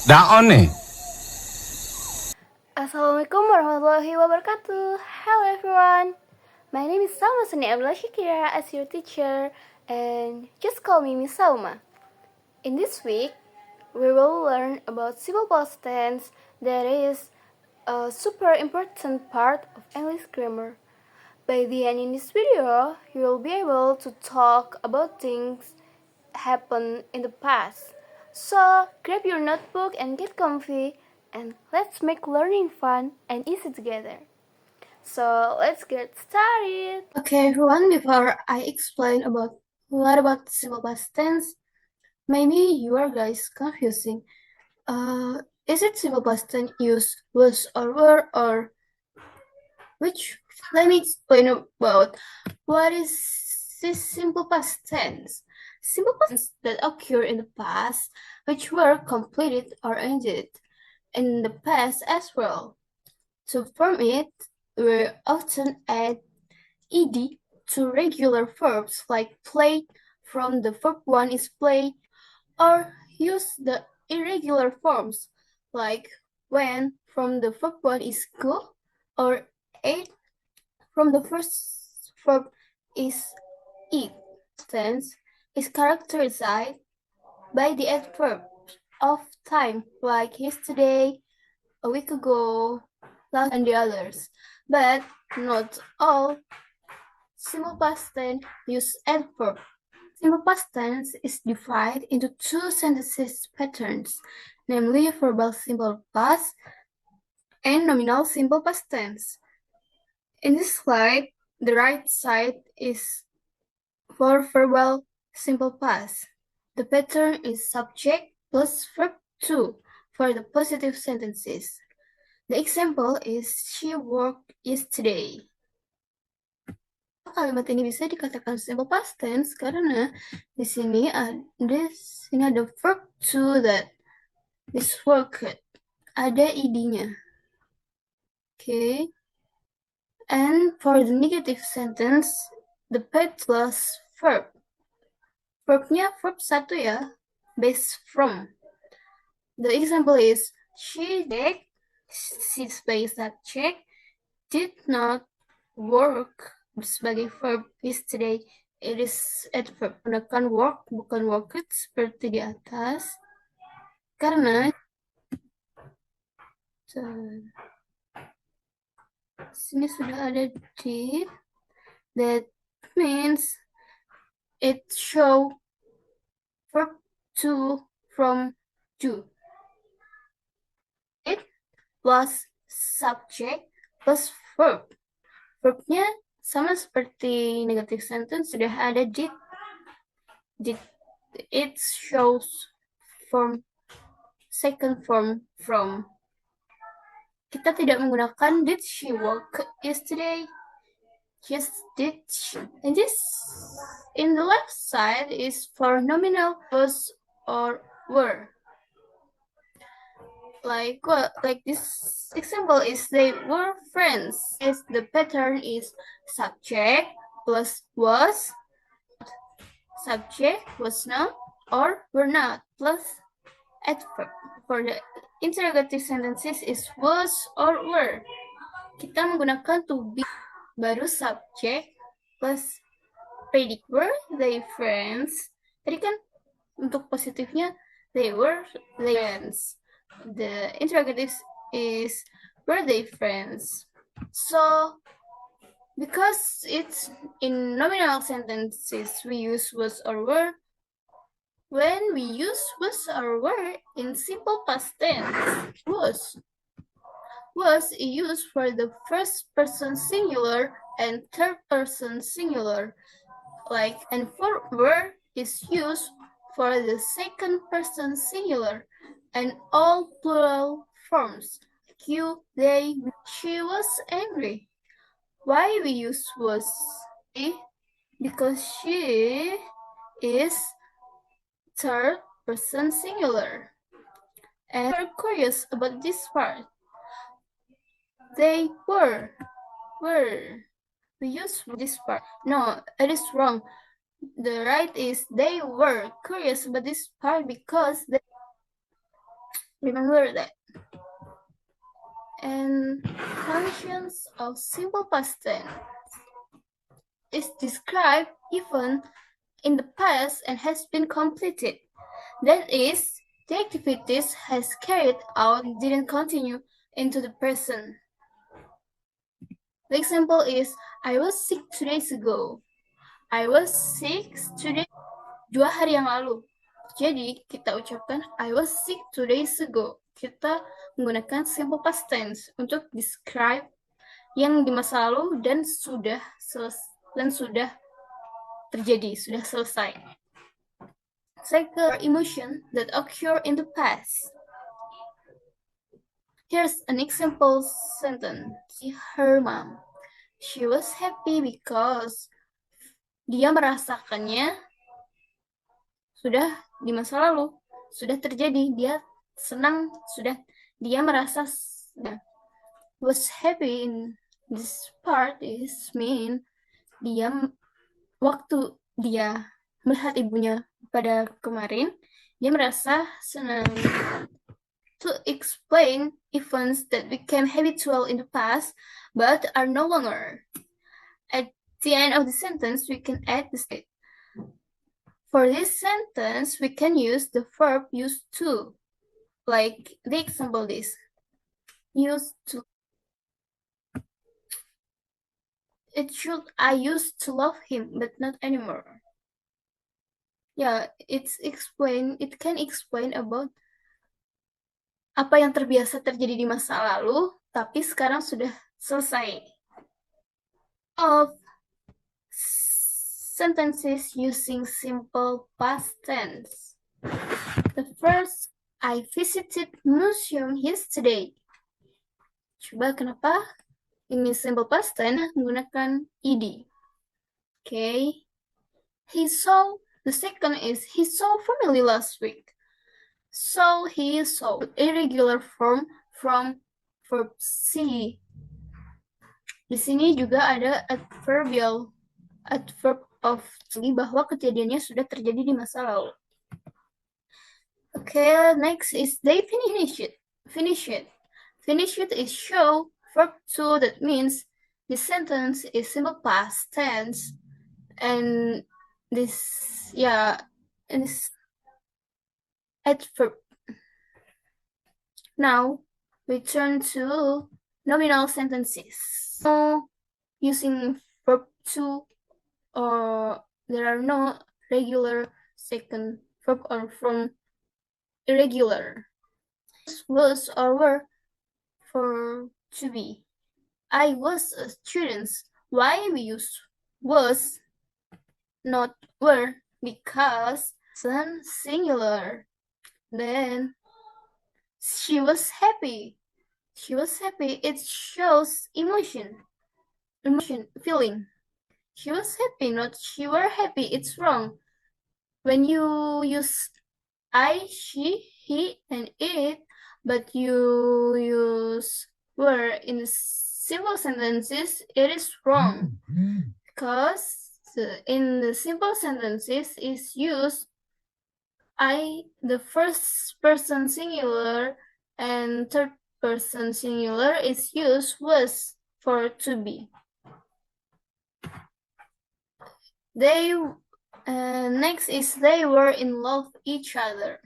Daon nih. Assalamualaikum warahmatullahi wabarakatuh. Hello everyone. My name is Salma Sani Abdullah Shakira as your teacher, and just call me Miss Salma. In this week, we will learn about simple past tense that is a super important part of English grammar. By the end in this video, you will be able to talk about things happen in the past. So, grab your notebook and get comfy, and let's make learning fun and easy together. So, let's get started. Okay, everyone, before I explain about what about simple past tense, maybe you are guys confusing. Is it simple past tense use was or were or which? Let me explain about what is this simple past tense. Simple past tense that occur in the past, which were completed or ended in the past as well. To form it, we often add ed to regular verbs like play from the verb one is play, or use the irregular forms like when from the verb one is go, or ate from the first verb is eat. Tense is characterized by the adverb of time, like yesterday, a week ago, last, and the others. But not all simple past tense use adverb. Simple past tense is divided into two sentences patterns, namely verbal simple past and nominal simple past tense. In this slide, the right side is for verbal simple past. The pattern is subject plus verb to for the positive sentences. The example is she worked yesterday. Kalimat ini bisa dikatakan simple past tense karena di sini ada verb to that is worked. Ada id-nya. Okay. And for the negative sentence, the past plus verb. Verbnya verb satu ya, based from. The example is she sebagai subject, did not work sebagai verb yesterday. It is adverb. Gunakan work bukan worked seperti di atas. Karena sini sudah ada did. That means it show verb to from do. It plus subject plus verb. Verbnya sama seperti negative sentence, sudah ada did. It shows form second form from. Kita tidak menggunakan did she work yesterday. Yes, did she. And this in the left side is for nominal was or were. Like this example is they were friends. As the pattern is subject plus was, subject was not, or were not plus adverb. For the interrogative sentences is was or were. Kita menggunakan to be baru subject plus predict were they friends. Tadi kan untuk positifnya they were friends. The interrogative is were they friends. So because it's in nominal sentences we use was or were. When we use was or were in simple past tense, was used for the first person singular and third person singular, like, and for were is used for the second person singular and all plural forms. You, they, she was angry. Why we use was? Because she is third person singular. And we're curious about this part. They were. We use this part. No, it is wrong. The right is they were curious about this part because Remember that. And functions of simple past tense is described even in the past and has been completed. That is, the activities has carried out didn't continue into the present. The example is, I was sick 2 days ago. I was sick 2 hari yang lalu. Jadi, kita ucapkan I was sick 2 days ago. Kita menggunakan simple past tense untuk describe yang di masa lalu dan sudah terjadi, sudah selesai. Second, emotion that occur in the past. Here's an example sentence. Her mom. She was happy because dia merasakannya sudah di masa lalu, sudah terjadi, dia senang, dia merasa was happy in this part is mean waktu dia melihat ibunya pada kemarin, dia merasa senang. To explain events that became habitual in the past but are no longer. At the end of the sentence, we can add the state. For this sentence, we can use the verb used to, like the example is used to. I used to love him, but not anymore. Yeah, it can explain about apa yang terbiasa terjadi di masa lalu, tapi sekarang sudah selesai. Of sentences using simple past tense. The first, I visited museum yesterday. Coba kenapa ini simple past tense menggunakan ed. Okay. The second is he saw family last week. So he saw irregular form from verb see. Di sini juga ada adverb of bahwa kejadiannya sudah terjadi di masa lalu. Okay, next is they finish it. Finish it is show verb 2 that means the sentence is simple past tense and this adverb. Now we turn to nominal sentences. Using verb to, or there are no regular second verb or from irregular. Was or were for to be. I was a student. Why we use was, not were, because then singular. Then she was happy. It shows emotion, feeling. She was happy, not she were happy. It's wrong. When you use I, she, he, and it, but you use were in simple sentences, it is wrong. Because in the simple sentences is used I, the first person singular, and third person singular is used was for to be. Next is they were in love each other.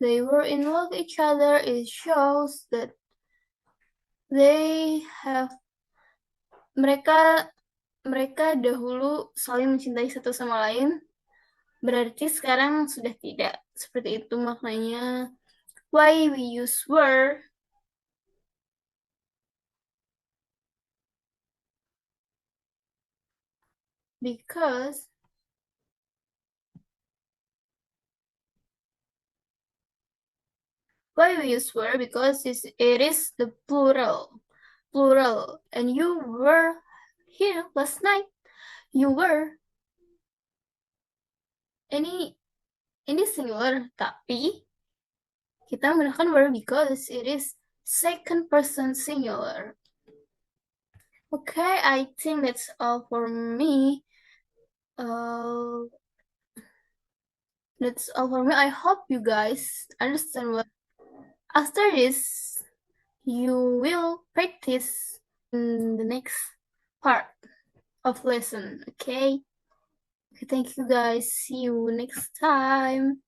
They were in love each other. It shows that mereka dahulu saling mencintai satu sama lain. Berarti sekarang sudah tidak. Seperti itu maknanya. Why we use were? Because why we use were? Because it is the plural, and you were here last night. You were. Ini singular, tapi kita menggunakan were because it is second person singular. Okay, I think that's all for me. That's all for me. I hope you guys understand what After this, you will practice in the next part of lesson, okay? Okay, thank you guys. See you next time.